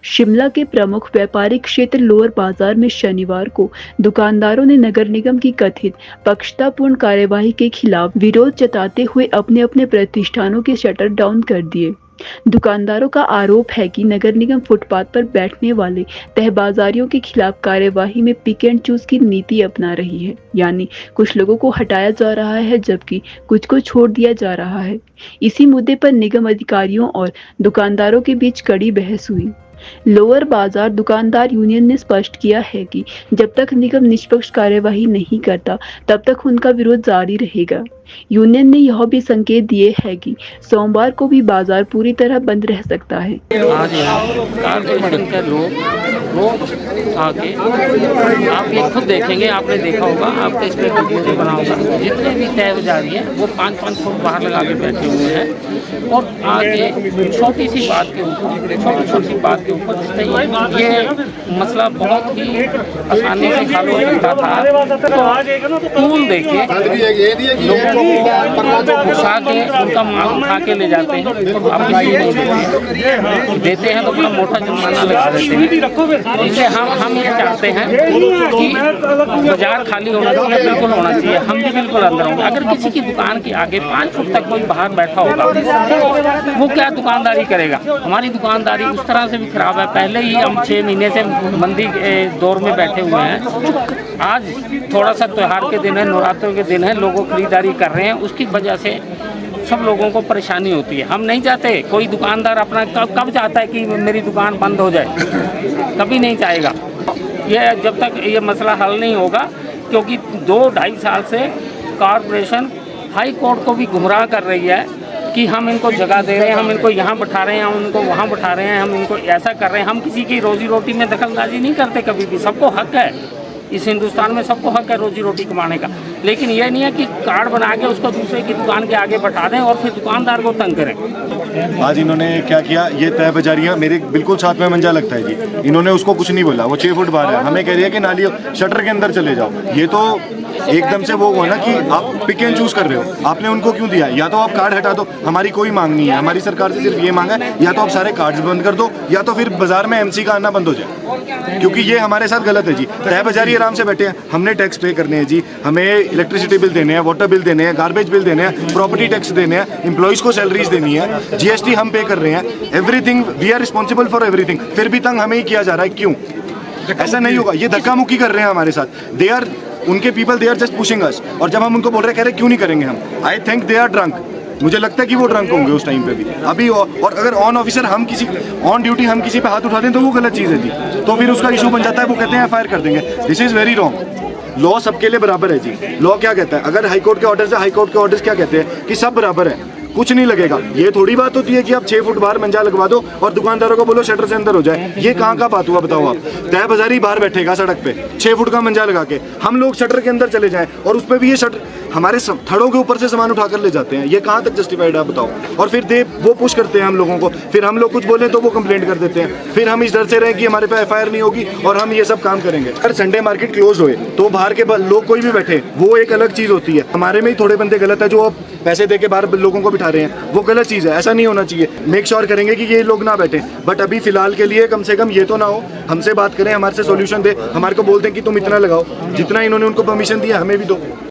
शिमला के प्रमुख व्यापारिक क्षेत्र लोअर बाजार में शनिवार को दुकानदारों ने नगर निगम की कथित पक्षपातपूर्ण कार्यवाही के खिलाफ विरोध जताते हुए अपने अपने प्रतिष्ठानों के शटर डाउन कर दिए। दुकानदारों का आरोप है कि नगर निगम फुटपाथ पर बैठने वाले तहबाजारियों के खिलाफ कार्यवाही में पिक एंड चूज की नीति अपना रही है, यानी कुछ लोगों को हटाया जा रहा है जबकि कुछ को छोड़ दिया जा रहा है। इसी मुद्दे पर निगम अधिकारियों और दुकानदारों के बीच कड़ी बहस हुई। लोअर बाजार दुकानदार यूनियन ने स्पष्ट किया है कि जब तक निगम निष्पक्ष कार्यवाही नहीं करता तब तक उनका विरोध जारी रहेगा। यूनियन ने यह भी संकेत दिए है कि सोमवार को भी बाजार पूरी तरह बंद रह सकता है। आज यहाँ कारपोरेशन के लोग आके आप ये खुद देखेंगे, आपने देखा होगा, आपके इस पर वीडियो भी बना होगा, जितने भी तय जारी है वो 5-5 फुट बाहर लगा के बैठे हुए हैं और आगे छोटी सी बात के ऊपर छोटी बात के ऊपर ये मसला बहुत ही आसानी से हल हो सकता था। टूल देके लोगों को घुसा के उनका माल उठा के ले जाते हैं, अब नहीं देते हैं तो बड़ा मोटा जुर्माना लगा देते हैं। इसलिए हम ये चाहते हैं कि बाजार खाली होना चाहिए, बिल्कुल होना चाहिए। हम भी बिल्कुल अंदर होंगे। अगर किसी की दुकान के आगे 5 फुट तक कोई बाहर बैठा होगा वो क्या दुकानदारी करेगा? हमारी दुकानदारी उस तरह से भी खराब है। पहले ही हम 6 महीने से मंदी के दौर में बैठे हुए हैं। आज थोड़ा सा त्योहार के दिन है, नवरात्रों के दिन है, लोगों खरीदारी कर रहे हैं, उसकी वजह से सब लोगों को परेशानी होती है। हम नहीं चाहते कोई दुकानदार अपना कब चाहता है कि मेरी दुकान बंद हो जाए, कभी नहीं चाहेगा। ये जब तक ये मसला हल नहीं होगा, क्योंकि 2-2.5 साल से कॉरपोरेशन हाई कोर्ट को भी गुमराह कर रही है कि हम इनको जगह दे रहे हैं, हम इनको यहाँ बैठा रहे हैं, हम इनको वहाँ बैठा रहे हैं, हम इनको ऐसा कर रहे हैं। हम किसी की रोजी रोटी में दखलंदाजी नहीं करते कभी भी। सबको हक है, इस हिंदुस्तान में सबको हक है रोजी रोटी कमाने का, लेकिन यह नहीं है कि कार्ड बना के उसको दूसरे की दुकान के आगे बैठा दें और फिर दुकानदार को तंग करें। आज इन्होंने क्या किया, ये तय बाजारियाँ मेरे बिल्कुल साथ में मंजा लगता है जी। इन्होंने उसको कुछ नहीं बोला, वो 6 फुट बाहर है, हमें कह रही है कि नाली शटर के अंदर चले जाओ। ये तो एकदम से वो हुआ ना कि आप पिक एंड चूज कर रहे हो। आपने उनको क्यों दिया? या तो आप कार्ड हटा दो, हमारी कोई मांग नहीं है, हमारी सरकार से सिर्फ ये मांग है या तो आप सारे कार्ड्स बंद कर दो या तो फिर बाजार में एमसी का आना बंद हो जाए, क्योंकि ये हमारे साथ गलत है जी। तय बाजारी आराम से बैठे हैं, हमने टैक्स पे करने हैं जी, हमें इलेक्ट्रिसिटी बिल देने हैं, वाटर बिल देने हैं, गार्बेज बिल देने हैं, प्रॉपर्टी टैक्स देने हैं, एम्प्लॉइज को सैलरीज देनी है, जीएसटी हम पे कर रहे हैं, everything we are responsible for everything. फिर भी तंग हमें ही किया जा रहा है, क्यों? ऐसा नहीं होगा। ये धक्का मुक्की कर रहे हैं हमारे साथ। दे आर उनके people, they are just pushing us. और जब हम उनको बोल रहे, कह रहे क्यों नहीं करेंगे हम? I think they are drunk. मुझे लगता है कि वो ड्रंक होंगे उस टाइम पे भी अभी। और अगर ऑन ऑफिसर हम किसी ऑन ड्यूटी हम किसी पे हाथ उठा दें तो वो गलत चीज़ है जी, तो फिर उसका इशू बन जाता है। वो कहते हैं एफआईआर कर देंगे। This is very wrong. Law सबके लिए बराबर है जी। लॉ क्या कहता है? अगर हाईकोर्ट के ऑर्डर्स है, हाईकोर्ट के ऑर्डर्स क्या कहते हैं कि सब बराबर है, कुछ नहीं लगेगा। ये थोड़ी बात होती है कि आप 6 फुट बाहर मंजा लगवा दो और दुकानदारों को बोलो शटर से अंदर हो जाए। ये कहाँ का बात हुआ बताओ आप? तय बाजारी बाहर बैठेगा सड़क पे 6 फुट का मंजा लगा के, हम लोग शटर के अंदर चले जाएं और उस पर भी ये शटर हमारे थड़ों के ऊपर से सामान उठाकर ले जाते हैं। ये कहाँ तक जस्टिफाइड है आप बताओ? और फिर वो पुश करते हैं हम लोगों को, फिर हम लोग कुछ बोले तो वो कंप्लेंट कर देते हैं। फिर हम इस डर से रहे कि हमारे पे एफआईआर नहीं होगी और हम ये सब काम करेंगे। अगर संडे मार्केट क्लोज होए तो बाहर के लोग कोई भी बैठे, वो एक अलग चीज़ होती है। हमारे में ही थोड़े बंदे गलत है जो पैसे दे के बाहर लोगों को बिठा रहे हैं, वो गलत चीज़ है। ऐसा नहीं होना चाहिए। मेक श्योर करेंगे कि ये लोग ना बैठे, बट अभी फिलहाल के लिए कम से कम ये तो ना हो। हमसे बात करें, हमारे से सोल्यूशन दे, हमारे को बोल दें कि तुम इतना लगाओ, जितना इन्होंने उनको परमिशन दिया हमें भी दो।